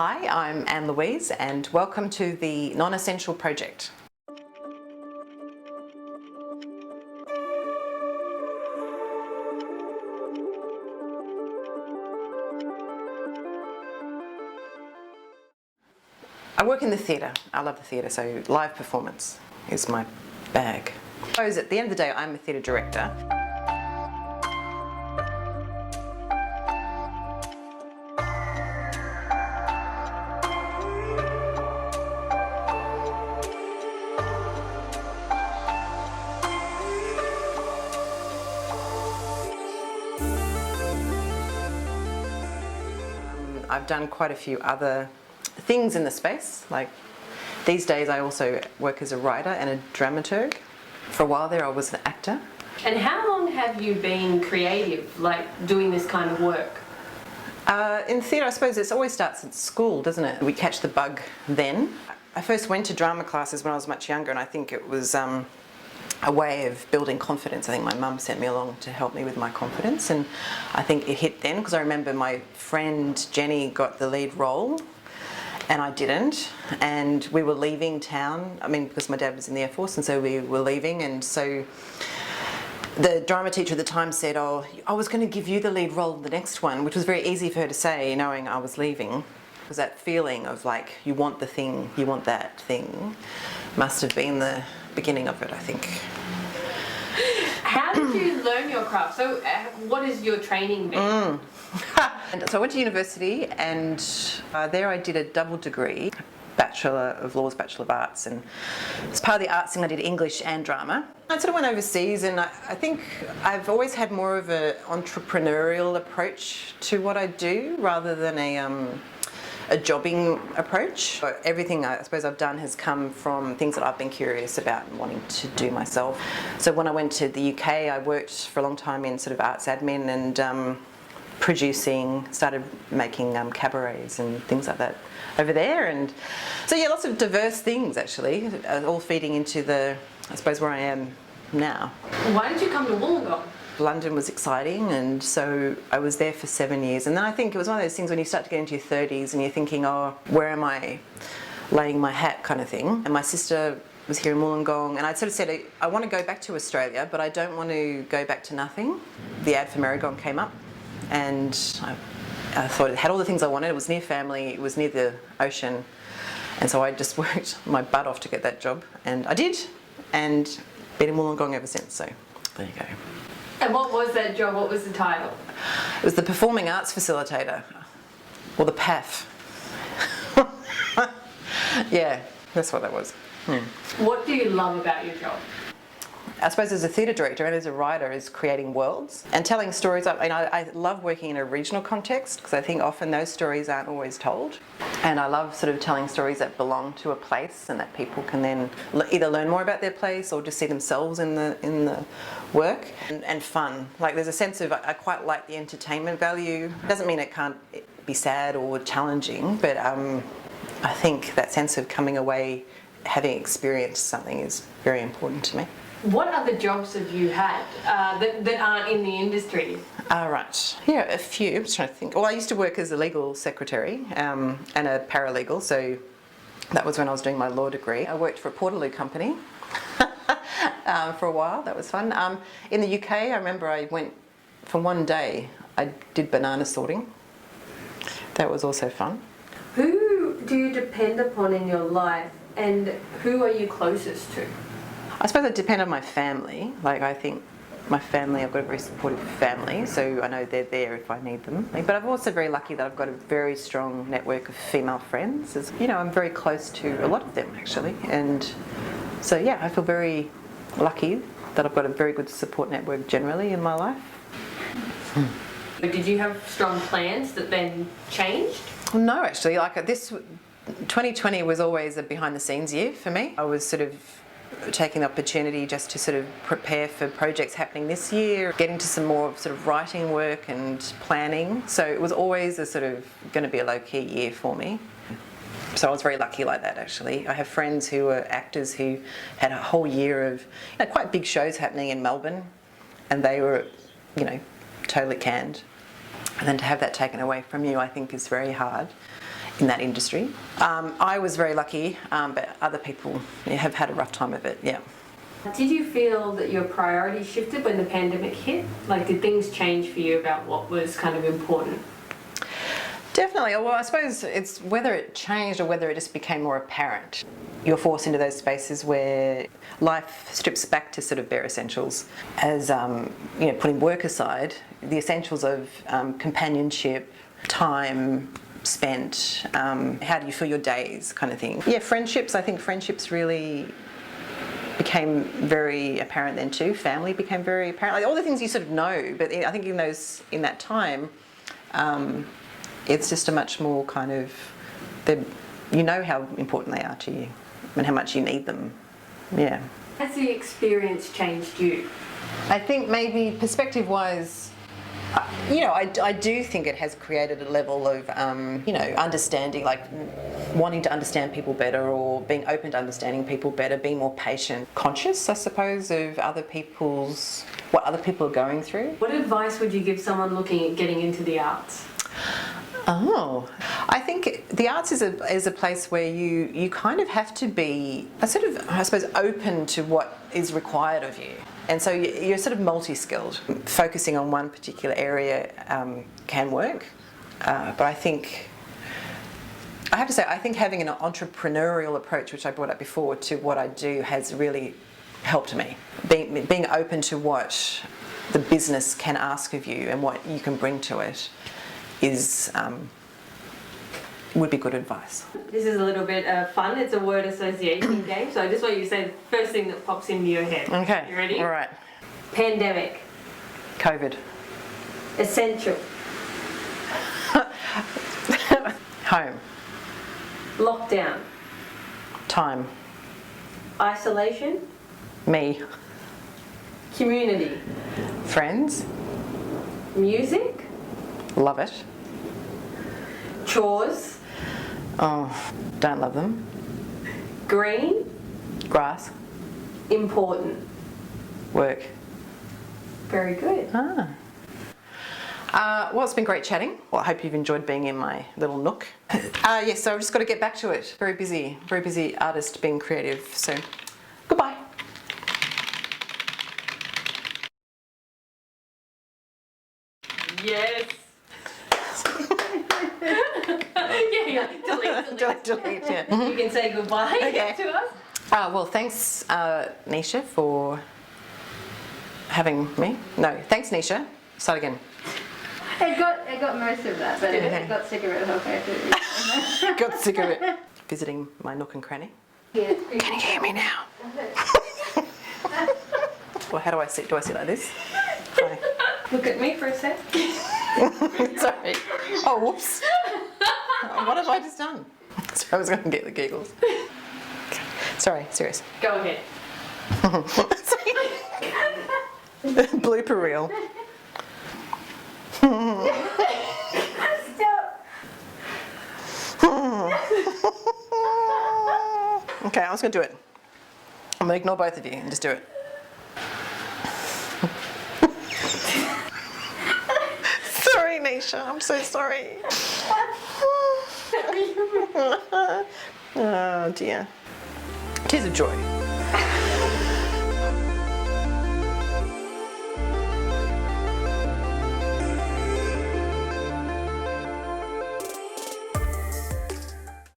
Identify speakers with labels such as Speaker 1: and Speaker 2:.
Speaker 1: Hi, I'm Anne-Louise and welcome to the Non-Essential Project. I work in the theatre. I love the theatre, so live performance is my bag. I suppose at the end of the day, I'm a theatre director. I've done quite a few other things in the space, like these days I also work as a writer and a dramaturg. For a while there I was an actor.
Speaker 2: And how long have you been creative, like doing this kind of work?
Speaker 1: In theatre I suppose it always starts at school, doesn't it? We catch the bug then. I first went to drama classes when I was much younger, and I think it was a way of building confidence. I think my mum sent me along to help me with my confidence, and I think it hit then because I remember my friend Jenny got the lead role and I didn't, and we were leaving town, because my dad was in the Air Force, and so we were leaving, and so the drama teacher at the time said, oh, I was going to give you the lead role in the next one, which was very easy for her to say knowing I was leaving. It was that feeling of like, you want the thing, you want that thing, must have been the beginning of it, I think.
Speaker 2: How did you learn your craft? So what is your training been?
Speaker 1: And so I went to university, and there I did a double degree, Bachelor of Laws, Bachelor of Arts, and as part of the arts thing I did English and drama. I sort of went overseas, and I think I've always had more of an entrepreneurial approach to what I do rather than a jobbing approach. Everything I suppose I've done has come from things that I've been curious about and wanting to do myself. So when I went to the UK, I worked for a long time in sort of arts admin and producing, started making cabarets and things like that over there. And so yeah, lots of diverse things actually, all feeding into I suppose where I am now.
Speaker 2: Why did you come to Wollongong?
Speaker 1: London was exciting, and so I was there for 7 years, and then I think it was one of those things when you start to get into your 30s and you're thinking, oh, where am I laying my hat kind of thing. And my sister was here in Wollongong, and I'd sort of said, I want to go back to Australia, but I don't want to go back to nothing. The ad for Marigon came up, and I thought it had all the things I wanted. It was near family, it was near the ocean, and so I just worked my butt off to get that job, and I did, and been in Wollongong ever since, so there you go.
Speaker 2: And what was that job? What was the title?
Speaker 1: It was the Performing Arts Facilitator, or the PAF. Yeah, that's what that was.
Speaker 2: What do you love about your job?
Speaker 1: I suppose as a theatre director and as a writer is creating worlds and telling stories. I love working in a regional context because I think often those stories aren't always told. And I love sort of telling stories that belong to a place and that people can then either learn more about their place or just see themselves in the work. And fun. Like there's a sense of, I quite like the entertainment value. It doesn't mean it can't be sad or challenging, but I think that sense of coming away having experienced something is very important to me.
Speaker 2: What other jobs have you had that aren't in the industry?
Speaker 1: Right. Yeah, a few. I'm just trying to think. Well, I used to work as a legal secretary and a paralegal, so that was when I was doing my law degree. I worked for a Portaloo company for a while. That was fun. In the UK, I remember I went for one day. I did banana sorting. That was also fun.
Speaker 2: Who do you depend upon in your life, and who are you closest to?
Speaker 1: I suppose it depends on my family. Like I think my family, I've got a very supportive family, so I know they're there if I need them. But I'm also very lucky that I've got a very strong network of female friends. I'm very close to a lot of them actually, and so yeah, I feel very lucky that I've got a very good support network generally in my life.
Speaker 2: Did you have strong plans that then changed?
Speaker 1: No, actually, like this 2020 was always a behind the scenes year for me. I was sort of taking the opportunity just to sort of prepare for projects happening this year, getting to some more sort of writing work and planning. So it was always a sort of going to be a low-key year for me. So I was very lucky like that actually. I have friends who are actors who had a whole year of quite big shows happening in Melbourne, and they were, totally canned. And then to have that taken away from you, I think is very hard. in that industry. I was very lucky, but other people have had a rough time of it, yeah.
Speaker 2: Did you feel that your priorities shifted when the pandemic hit? Like, did things change for you about what was kind of important?
Speaker 1: Definitely. Well, I suppose it's whether it changed or whether it just became more apparent. You're forced into those spaces where life strips back to sort of bare essentials. As putting work aside, the essentials of companionship, time spent, how do you fill your days, kind of thing. Yeah, friendships. I think friendships really became very apparent then too. Family became very apparent. Like all the things you sort of know, but I think in that time. It's just a much more kind of, you know how important they are to you and how much you need them, yeah.
Speaker 2: Has the experience changed you?
Speaker 1: I think maybe perspective-wise, I do think it has created a level of, understanding, like wanting to understand people better or being open to understanding people better, being more patient, conscious, I suppose, of what other people are going through.
Speaker 2: What advice would you give someone looking at getting into the arts?
Speaker 1: Oh, I think the arts is a place where you kind of have to be open to what is required of you. And so you're sort of multi-skilled. Focusing on one particular area can work, but I have to say, I think having an entrepreneurial approach, which I brought up before, to what I do has really helped me. Being open to what the business can ask of you and what you can bring to it would be good advice.
Speaker 2: This is a little bit fun. It's a word association game, so I just want you to say the first thing that pops into your head.
Speaker 1: Okay.
Speaker 2: You ready?
Speaker 1: All right.
Speaker 2: Pandemic.
Speaker 1: COVID.
Speaker 2: Essential.
Speaker 1: Home.
Speaker 2: Lockdown.
Speaker 1: Time.
Speaker 2: Isolation.
Speaker 1: Me.
Speaker 2: Community.
Speaker 1: Friends.
Speaker 2: Music.
Speaker 1: Love it.
Speaker 2: Chores.
Speaker 1: Oh, don't love them.
Speaker 2: Green.
Speaker 1: Grass.
Speaker 2: Important.
Speaker 1: Work.
Speaker 2: Very good.
Speaker 1: Well, it's been great chatting. Well, I hope you've enjoyed being in my little nook. Yes, so I've just got to get back to it. Very busy artist being creative. So, goodbye.
Speaker 2: Yes.
Speaker 1: Delete, yeah.
Speaker 2: You can say goodbye to us.
Speaker 1: Well, thanks, Neisha, for having me. No, thanks, Neisha. Start again.
Speaker 3: I got most of that, but I got sick of it halfway through.
Speaker 1: Got sick of it. Visiting my nook and cranny.
Speaker 3: Yeah.
Speaker 1: Can you hear me now? Well, how do I sit? Do I sit like this? Hi.
Speaker 2: Look at me for a sec.
Speaker 1: Sorry. Oh, whoops. What have I just done? Sorry, I was going to get the giggles. Sorry, serious.
Speaker 2: Go ahead.
Speaker 1: Blooper reel.
Speaker 3: Stop.
Speaker 1: Okay, I was going to do it. I'm going to ignore both of you and just do it. Sorry, Neisha. I'm so sorry. Oh, dear. Tears of joy.